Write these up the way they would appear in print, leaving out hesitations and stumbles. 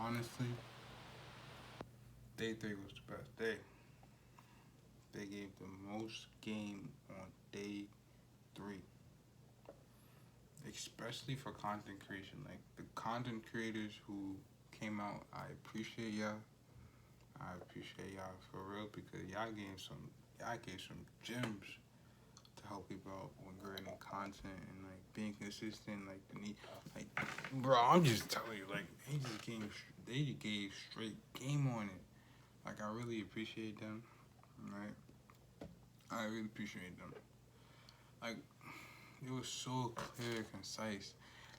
honestly, day three was the best day. They gave the most game on day three, especially for content creation. Like the content creators who came out, I appreciate y'all. I appreciate y'all for real because y'all gave some gems to help people out when creating content and like being consistent. Like the need, like bro, I'm just telling you, like they gave straight game on it. Like I really appreciate them. Right, I really appreciate them. Like it was so clear, concise.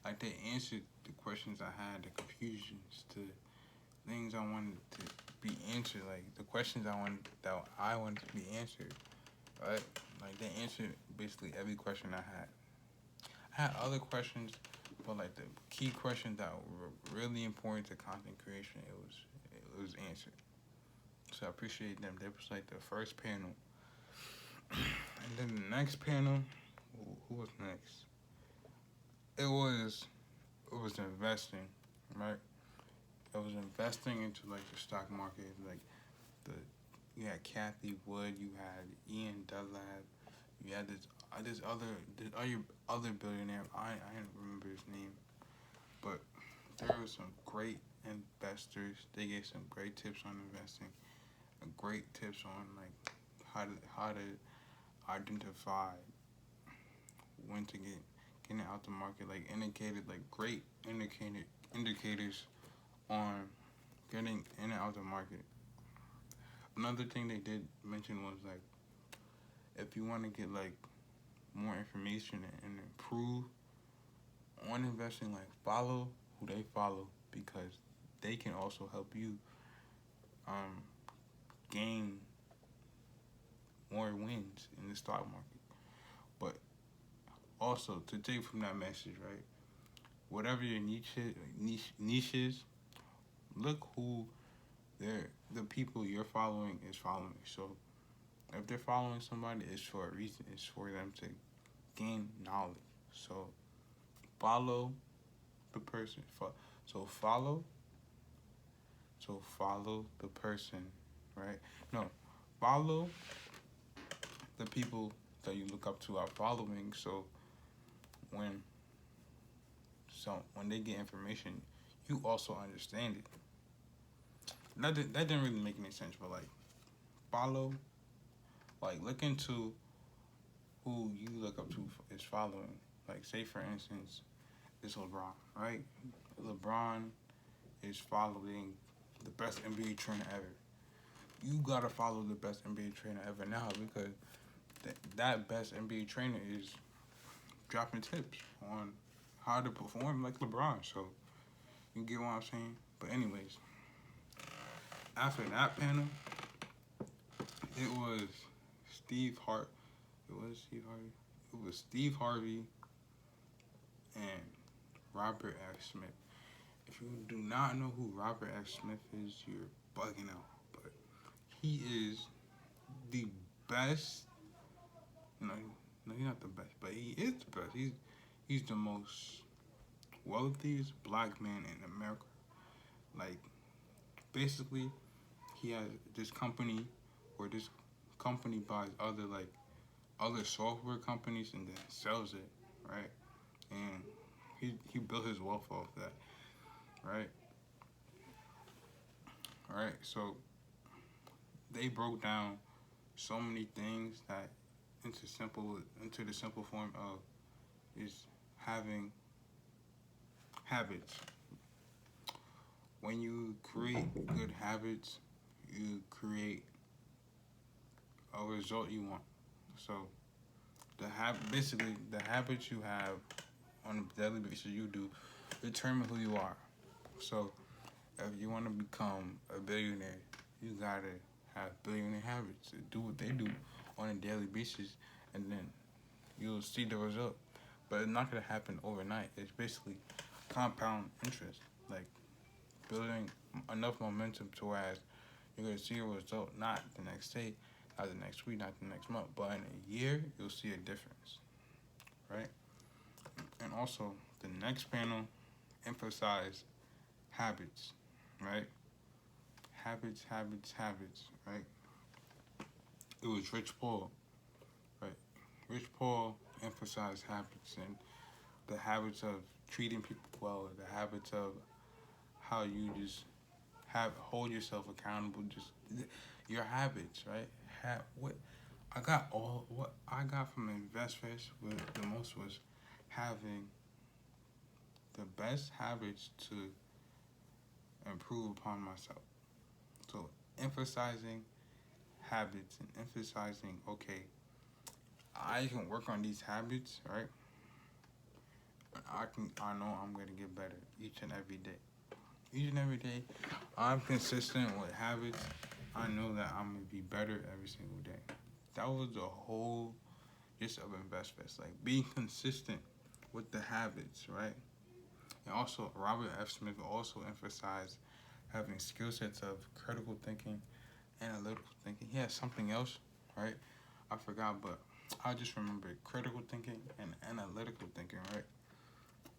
Like they answered the questions I had, the confusions, the things I wanted to be answered. Like the questions I wanted to be answered. Right, like they answered basically every question I had. I had other questions, but like the key questions that were really important to content creation, it was answered. So I appreciate them. They was like the first panel, and then the next panel. Who was next? It was it was investing, right? It was investing into like the stock market, like the you had Kathy Wood, you had Ian Dunlap, you had this other billionaire. I don't remember his name, but there were some great investors. They gave some great tips on investing, and great tips on like how to identify when to get it out the market. Like indicated like great indicators on getting in and out the market. Another thing they did mention was like if you want to get like more information and improve on investing, like follow who they follow because they can also help you um, gain more wins in the stock market. But also to take from that message, right? Whatever your niche is, look who the people you're following is following. So if they're following somebody, it's for a reason. It's for them to gain knowledge. So follow the person. So follow. So follow the person, right? No, follow the people that you look up to are following. So when when they get information, you also understand it. That didn't really make any sense, but like follow, like look into who you look up to is following. Like say for instance, it's LeBron, right? LeBron is following the best NBA trainer ever. You gotta follow the best NBA trainer ever now because that best NBA trainer is dropping tips on how to perform like LeBron. So you get what I'm saying? But anyways, after that panel, it was Steve Hart. It was Steve Harvey. It was Steve Harvey and Robert F. Smith. If you do not know who Robert F. Smith is, you're bugging out. But he is the best. No, no, he's not the best, but he is the best. He's the most wealthiest black man in America. Like basically, he has this company, or this company buys other software companies and then sells it, right? And he built his wealth off that, right? All right. So they broke down so many things that into the simple form of is having habits. When you create good habits, you create a result you want. So basically the habits you have on a daily basis you do determine who you are. So if you want to become a billionaire, you gotta have billionaire habits. Do what they do on a daily basis, and then you'll see the result. But it's not gonna happen overnight. It's basically compound interest, like building enough momentum to whereas you're gonna see a result not the next day, not the next week, not the next month, but in a year you'll see a difference, right? And also the next panel emphasized habits. right? Habits, habits, habits, right? It was Rich Paul, right? Rich Paul emphasized habits and the habits of treating people well, the habits of how you just hold yourself accountable, just your habits, right? What I got from InvestFest with the most was having the best habits to improve upon myself. So emphasizing habits and emphasizing, okay, I can work on these habits, right? I know I'm gonna get better each and every day. Each and every day, I'm consistent with habits. I know that I'm gonna be better every single day. That was the whole gist of InvestFest, like being consistent with the habits, right? And also, Robert F. Smith also emphasized having skill sets of critical thinking, analytical thinking. He has something else, right? I forgot, but I just remembered critical thinking and analytical thinking, right?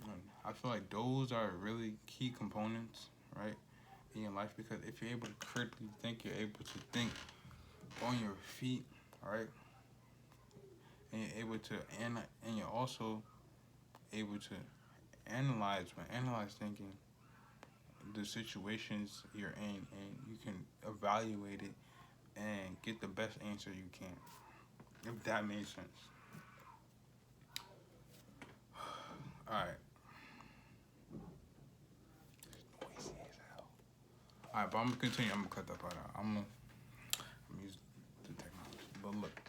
And I feel like those are really key components, right, in your life because if you're able to critically think, you're able to think on your feet, right? And you're able to and you're also able to analyze thinking the situations you're in, and you can evaluate it and get the best answer you can. If that makes sense. All right. Noisy as hell. All right, but I'm gonna continue. I'm gonna cut that part out. I'm use the technology. But look,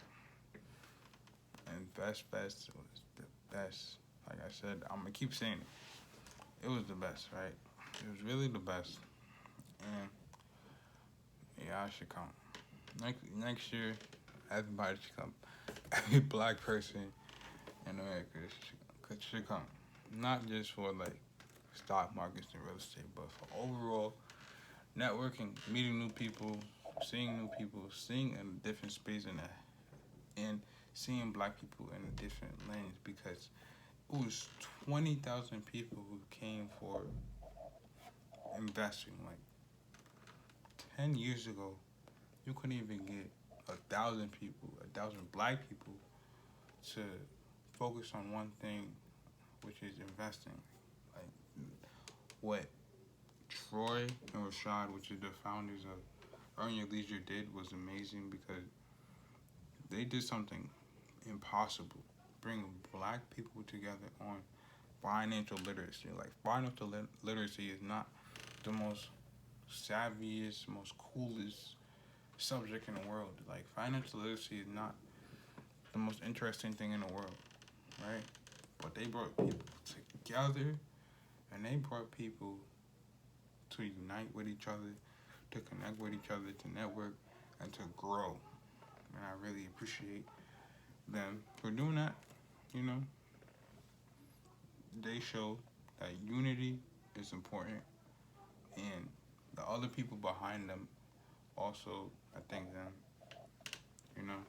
InvestFest was the best. Like I said, I'm gonna keep saying it. It was the best, right? It was really the best. And yeah, I should come. Next year, everybody should come. Every black person in America should come. Not just for like stock markets and real estate, but for overall networking, meeting new people, seeing seeing in a different space and seeing black people in a different lanes because it was 20,000 people who came for investing. Like 10 years ago, you couldn't even get 1,000 people, 1,000 black people to focus on one thing, which is investing. Like what Troy and Rashad, which are the founders of Earn Your Leisure, did was amazing because they did something impossible, bring black people together on financial literacy. Like financial literacy is not the most savviest, most coolest subject in the world. Like financial literacy is not the most interesting thing in the world, right? But they brought people together, and they brought people to unite with each other, to connect with each other, to network, and to grow. And I really appreciate them for doing that. You know, they show that unity is important, and the other people behind them also, I thank them. You know,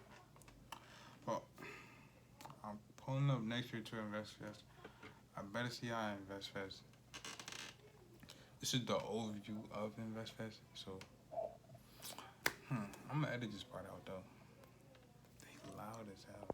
well, I'm pulling up next year to InvestFest. I better see how InvestFest. This is the overview of InvestFest. So, I'm gonna edit this part out though. They loud as hell.